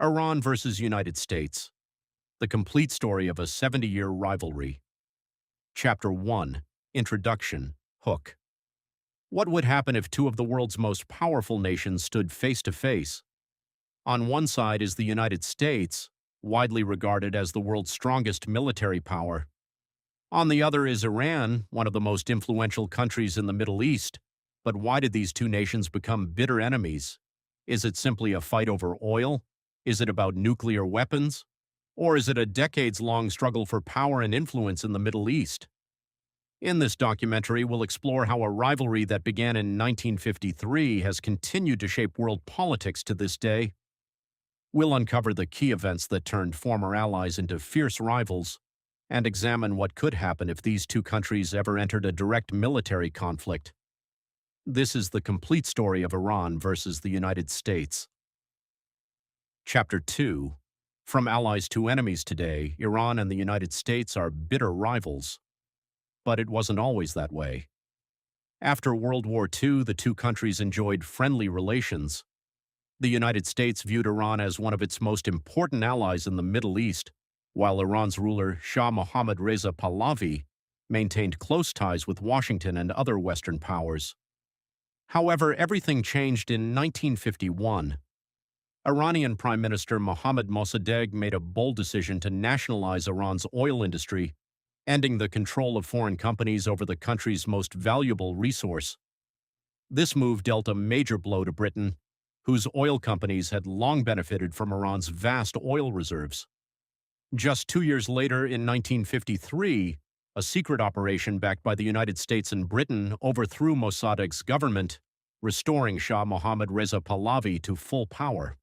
Iran versus United States. The complete story of a 70-year rivalry. Chapter 1. Introduction. Hook. What would happen if two of the world's most powerful nations stood face to face? On one side is the United States, widely regarded as the world's strongest military power. On the other is Iran, one of the most influential countries in the Middle East. But why did these two nations become bitter enemies? Is it simply a fight over oil? Is it about nuclear weapons? Or is it a decades-long struggle for power and influence in the Middle East? In this documentary, we'll explore how a rivalry that began in 1953 has continued to shape world politics to this day. We'll uncover the key events that turned former allies into fierce rivals and examine what could happen if these two countries ever entered a direct military conflict. This is the complete story of Iran versus the United States. Chapter 2. From allies to enemies today, Iran and the United States are bitter rivals. But it wasn't always that way. After World War II, the two countries enjoyed friendly relations. The United States viewed Iran as one of its most important allies in the Middle East, while Iran's ruler Shah Mohammad Reza Pahlavi maintained close ties with Washington and other Western powers. However, everything changed in 1951. Iranian Prime Minister Mohammad Mossadegh made a bold decision to nationalize Iran's oil industry, ending the control of foreign companies over the country's most valuable resource. This move dealt a major blow to Britain, whose oil companies had long benefited from Iran's vast oil reserves. Just 2 years later, in 1953, a secret operation backed by the United States and Britain overthrew Mossadegh's government, restoring Shah Mohammad Reza Pahlavi to full power.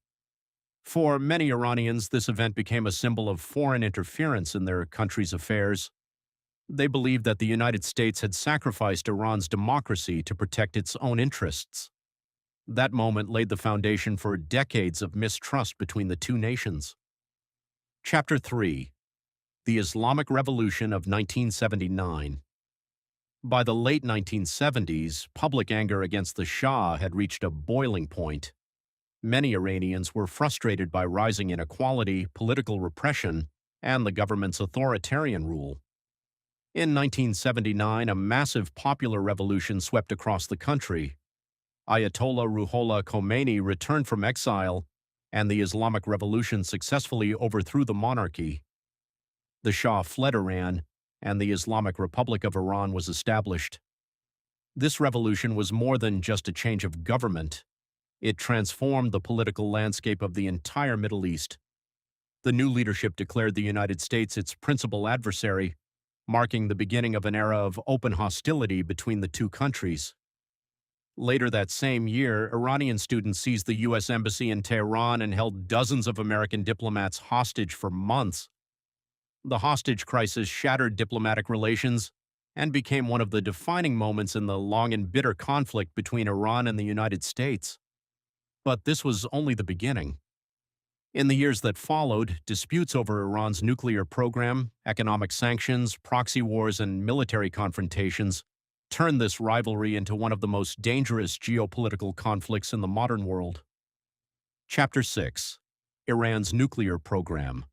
For many Iranians, this event became a symbol of foreign interference in their country's affairs. They believed that the United States had sacrificed Iran's democracy to protect its own interests. That moment laid the foundation for decades of mistrust between the two nations. Chapter 3. The Islamic Revolution of 1979. By the late 1970s, public anger against the Shah had reached a boiling point. Many Iranians were frustrated by rising inequality, political repression, and the government's authoritarian rule. In 1979, a massive popular revolution swept across the country. Ayatollah Ruhollah Khomeini returned from exile, and the Islamic Revolution successfully overthrew the monarchy. The Shah fled Iran, and the Islamic Republic of Iran was established. This revolution was more than just a change of government. It transformed the political landscape of the entire Middle East. The new leadership declared the United States its principal adversary, marking the beginning of an era of open hostility between the two countries. Later that same year, Iranian students seized the U.S. Embassy in Tehran and held dozens of American diplomats hostage for months. The hostage crisis shattered diplomatic relations and became one of the defining moments in the long and bitter conflict between Iran and the United States. But this was only the beginning. In the years that followed, disputes over Iran's nuclear program, economic sanctions, proxy wars, and military confrontations turned this rivalry into one of the most dangerous geopolitical conflicts in the modern world. Chapter 6. Iran's Nuclear Program.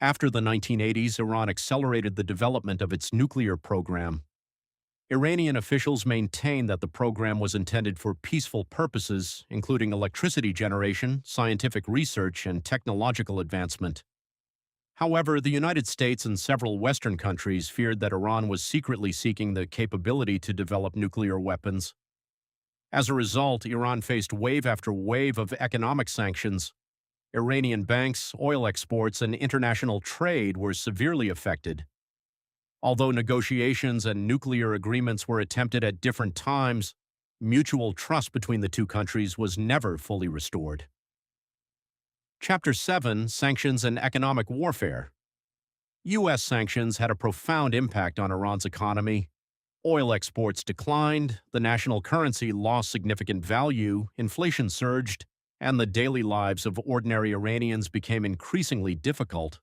After the 1980s, Iran accelerated the development of its nuclear program. Iranian officials maintain that the program was intended for peaceful purposes, including electricity generation, scientific research, and technological advancement. However, the United States and several Western countries feared that Iran was secretly seeking the capability to develop nuclear weapons. As a result, Iran faced wave after wave of economic sanctions. Iranian banks, oil exports, and international trade were severely affected. Although negotiations and nuclear agreements were attempted at different times, mutual trust between the two countries was never fully restored. Chapter 7. Sanctions and Economic Warfare. U.S. sanctions had a profound impact on Iran's economy. Oil exports declined, the national currency lost significant value, inflation surged, and the daily lives of ordinary Iranians became increasingly difficult.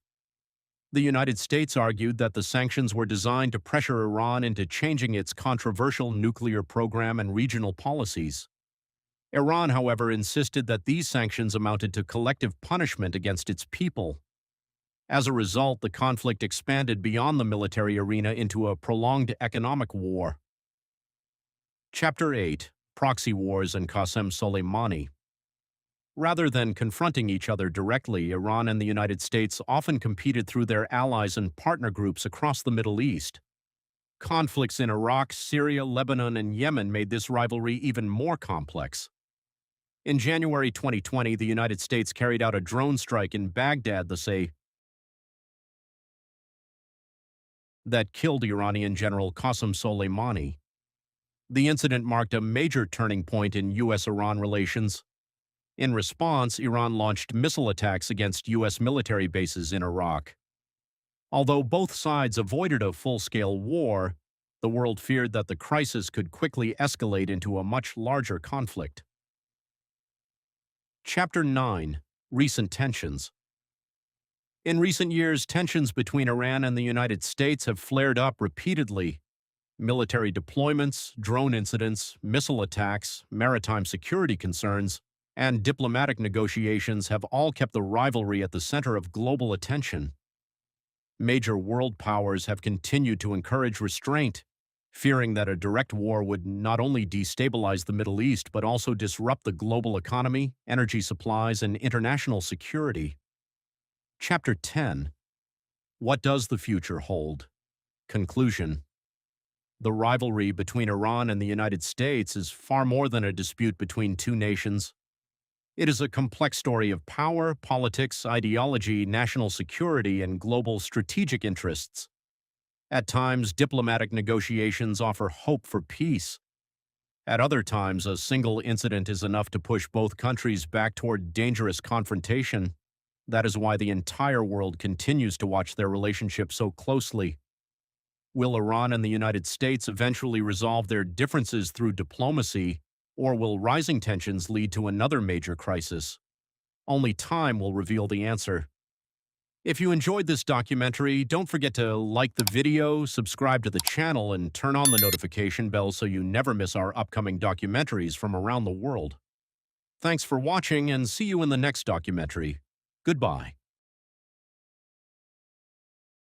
The United States argued that the sanctions were designed to pressure Iran into changing its controversial nuclear program and regional policies. Iran, however, insisted that these sanctions amounted to collective punishment against its people. As a result, the conflict expanded beyond the military arena into a prolonged economic war. Chapter 8: Proxy Wars and Qasem Soleimani. Rather than confronting each other directly, Iran and the United States often competed through their allies and partner groups across the Middle East. Conflicts in Iraq, Syria, Lebanon, and Yemen made this rivalry even more complex. In January 2020, the United States carried out a drone strike in Baghdad that killed Iranian General Qasem Soleimani. The incident marked a major turning point in U.S.-Iran relations. In response, Iran launched missile attacks against U.S. military bases in Iraq. Although both sides avoided a full-scale war, the world feared that the crisis could quickly escalate into a much larger conflict. Chapter 9: Recent Tensions. In recent years, tensions between Iran and the United States have flared up repeatedly. Military deployments, drone incidents, missile attacks, maritime security concerns, and diplomatic negotiations have all kept the rivalry at the center of global attention. Major world powers have continued to encourage restraint, fearing that a direct war would not only destabilize the Middle East but also disrupt the global economy, energy supplies, and international security. Chapter 10: What does the future hold? Conclusion. The rivalry between Iran and the United States is far more than a dispute between two nations. It is a complex story of power, politics, ideology, national security, and global strategic interests. At times, diplomatic negotiations offer hope for peace. At other times, a single incident is enough to push both countries back toward dangerous confrontation. That is why the entire world continues to watch their relationship so closely. Will Iran and the United States eventually resolve their differences through diplomacy, or will rising tensions lead to another major crisis? Only time will reveal the answer. If you enjoyed this documentary, don't forget to like the video, subscribe to the channel, and turn on the notification bell so you never miss our upcoming documentaries from around the world. Thanks for watching, and see you in the next documentary. Goodbye.